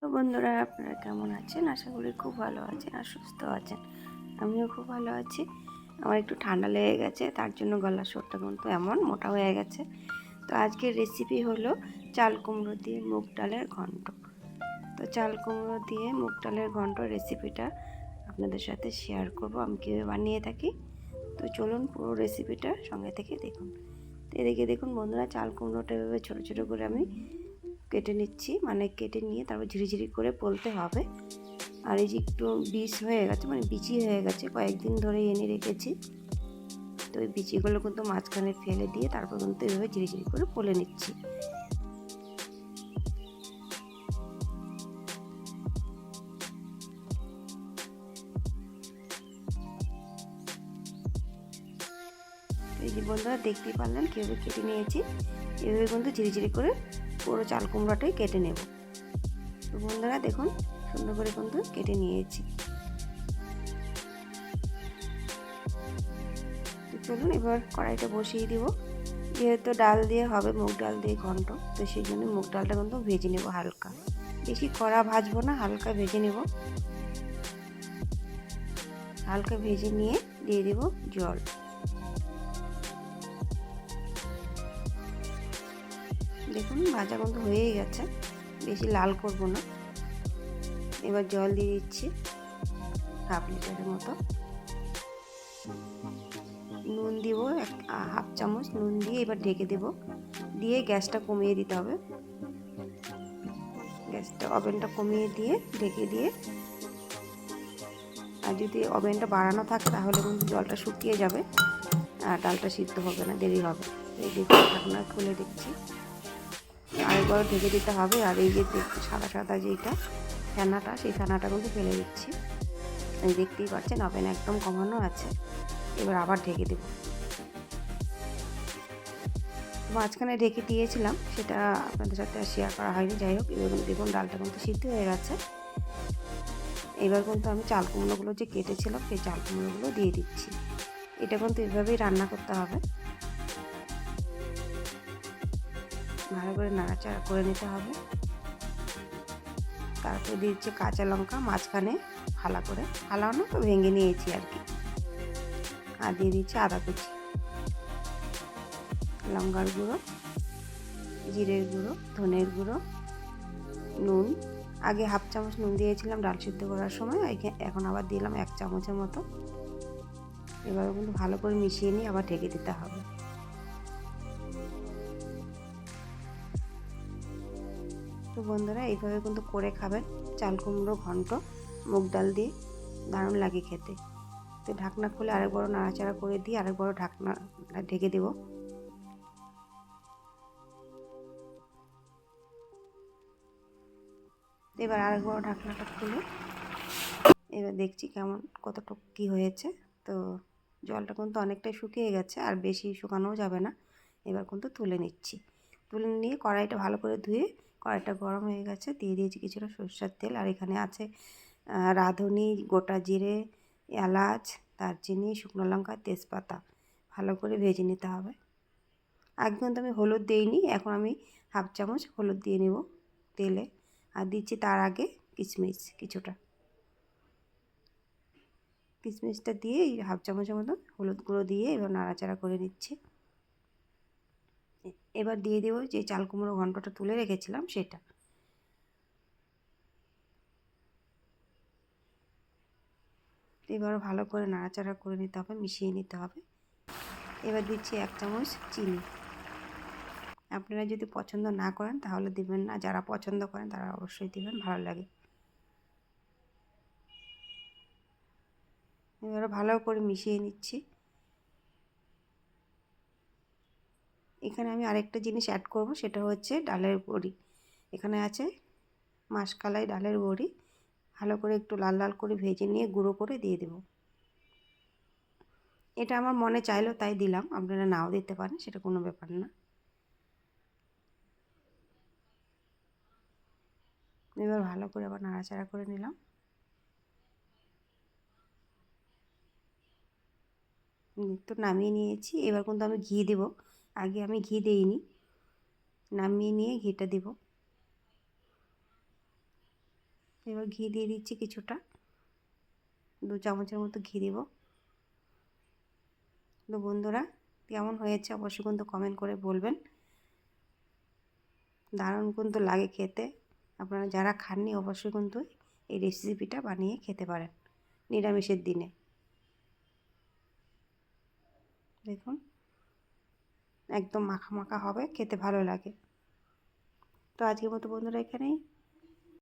তো বন্ধুরা, আপনারা কেমন আছেন? আশা করি খুব ভালো আছেন আর সুস্থ আছেন। আমিও খুব ভালো আছি। আমার একটু ঠান্ডা লেগে গেছে, তার জন্য গলার স্বরটা কিন্তু এমন মোটা হয়ে গেছে। তো আজকের রেসিপি হলো চাল কুমড়ো দিয়ে মুগ ডালের ঘন্ট। তো চাল কুমড়ো দিয়ে মুগ ডালের ঘন্ট রেসিপিটা আপনাদের সাথে শেয়ার করব আমি কীভাবে বানিয়ে থাকি। তো চলুন পুরো রেসিপিটা সঙ্গে থেকে দেখুন। তো এদিকে দেখুন বন্ধুরা, চাল কুমড়োটা এভাবে ছোটো ছোটো করে আমি কেটে নিচ্ছি, মানে কেটে নিয়ে তারপর ঝিরিঝিরি করে পোলতে হবে। আর এই যে একটু বিষ হয়ে গেছে, মানে বিচি হয়ে গেছে, কয়েকদিন ধরে এনে রেখেছি। তো ওই বিচিগুলো কিন্তু মাঝখানে ফেলে দিয়ে তারপর কিন্তু এভাবে ঝিরিঝিরি করে পোলে নিচ্ছি। এই যে বন্ধুরা দেখতেই পারলেন কীভাবে কেটে নিয়েছি। এভাবে কিন্তু ঝিরিঝিরি করে পুরো চাল কুমড়োটাই কেটে নেব। তো বন্ধুরা দেখুন, সুন্দর করে কিন্তু কেটে নিয়েছি। তো চলুন এবার কড়াইটা বসিয়ে দিব। যেহেতু ডাল দিয়ে হবে, মুগ ডাল দিয়ে ঘন্ট, তো সেই জন্য মুগ ডালটা কিন্তু ভেজে নেব হালকা, বেশি কড়া ভাজবো না, হালকা ভেজে নেব। হালকা ভেজে নিয়ে দিয়ে দেব জল। দেখুন ভাজা কিন্তু হয়েই গেছে, বেশি লাল করব না। এবার জল দিয়ে দিচ্ছি হাফ লিটারের মতো। নুন দিব হাফ চামচ নুন দিয়ে এবার ঢেকে দেব। দিয়ে গ্যাসটা কমিয়ে দিতে হবে। গ্যাসটা ওভেনটা কমিয়ে দিয়ে ঢেকে দিয়ে, আর যদি ওভেনটা বাড়ানো থাকে তাহলে কিন্তু জলটা শুকিয়ে যাবে আর ডালটা সিদ্ধ হবে না, দেরি হবে। এই দেখুন ঢাকনা খুলে দেখছি, আরেকবার ঢেকে দিতে হবে। আর এই যে সাদা সাদা যেটা ফেনাটা, সেই ফেনাটা কিন্তু ফেলে দিচ্ছি। এই দেখতেই পাচ্ছেন ওভেন একদম কমানো আছে। এবার আবার ঢেকে দেব। মাঝখানে ঢেকে দিয়েছিলাম, সেটা আপনাদের সাথে আর শেয়ার করা হয়নি। যাই হোক, এবার দেখুন ডালটা কিন্তু সিদ্ধ হয়ে গেছে। এবার কিন্তু আমি চাল কুমড়োগুলো যে কেটেছিলাম সেই চাল কুমড়োগুলো দিয়ে দিচ্ছি। এটা কিন্তু এভাবেই রান্না করতে হবে। ভালো করে নাড়াচাড়া করে নিতে হবে। তারপরে দিচ্ছি কাঁচা লঙ্কা, মাঝখানে ফালা করে, ফালানো তো ভেঙে নিয়েছি আর কি। আর দিয়ে দিচ্ছি আদা কুচি, লঙ্কার গুঁড়ো, জিরের গুঁড়ো, ধনের গুঁড়ো, নুন। আগে হাফ চামচ নুন দিয়েছিলাম ডাল সিদ্ধ করার সময়, এখন আবার দিলাম 1 চামচের মতো। এবার কিন্তু ভালো করে মিশিয়ে নিয়ে আবার ঢেকে দিতে হবে। তো বন্ধুরা এইভাবে কিন্তু করে খাবেন চাল কুমড়ো ঘন্ট মুগ ডাল দিয়ে, দারুণ লাগে খেতে। তো ঢাকনা খুলে আরেকবার নাড়াচাড়া করে দিয়ে আরেকবার ঢাকনা ঢেকে দেব। এবার আরেকবার ঢাকনাটা খুলে এবার দেখছি কেমন কতটুকু কী হয়েছে। তো জলটা কিন্তু অনেকটাই শুকিয়ে গেছে, আর বেশি শুকানোও যাবে না। এবার কিন্তু তুলে নিচ্ছি। তুলে নিয়ে কড়াইটা ভালো করে ধুয়ে, কড়াইটা গরম হয়ে গেছে, দিয়ে দিয়েছি কিছুটা সরষের তেল। আর এখানে আছে রাঁধুনি, গোটা জিরে, এলাচ, দারচিনি, শুকনো লঙ্কা, তেজপাতা। ভালো করে ভেজে নিতে হবে। আগে কিন্তু আমি হলুদ দিইনি, এখন আমি হাফ চামচ হলুদ দিয়ে নেব তেলে। আর দিচ্ছি তার আগে কিশমিশ কিছুটা। কিশমিশটা দিয়ে হাফ চামচের মতো হলুদ গুঁড়ো দিয়ে এবার নাড়াচাড়া করে নিচ্ছি। এবার দিয়ে দেবো যে চাল কুমড়ো ঘন্টটা তুলে রেখেছিলাম সেটা। এবার ভালো করে নাড়াচাড়া করে নিতে হবে, মিশিয়ে নিতে হবে। এবার দিচ্ছি 1 চামচ চিনি। আপনারা যদি পছন্দ না করেন তাহলে দেবেন না, যারা পছন্দ করেন তারা অবশ্যই দেবেন, ভালো লাগে। এবার ভালো করে মিশিয়ে নিচ্ছি। এখানে আমি আরেকটা জিনিস অ্যাড করব, সেটা হচ্ছে ডালের বড়ি। এখানে আছে মাসকলাই ডালের বড়ি। ভালো করে একটু লাল লাল করে ভেজে নিয়ে গুঁড়ো করে দিয়ে দেব। এটা আমার মনে চাইলো তাই দিলাম, আপনারা নাও দিতে পারেন, সেটা কোনো ব্যাপার না। এবার ভালো করে আবার নাড়াচাড়া করে নিলাম। তো নামিয়ে নিয়েছি। এবার কিন্তু আমি ঘি দেব। আগে আমি ঘি দিইনি, নামিয়ে নিয়ে ঘিটা দেব। এবার ঘি দিয়ে দিচ্ছি কিছুটা, 2 চামচের মতো ঘি দেব। তো বন্ধুরা কেমন হয়েছে অবশ্যই কিন্তু কমেন্ট করে বলবেন। দারুণ কিন্তু লাগে খেতে। আপনারা যারা খাননি অবশ্যই কিন্তু এই রেসিপিটা বানিয়ে খেতে পারেন নিরামিষের দিনে। দেখুন একদম মাখা মাখা হবে, খেতে ভালো লাগে। তো আজকের মতো বন্ধুরা এখানেই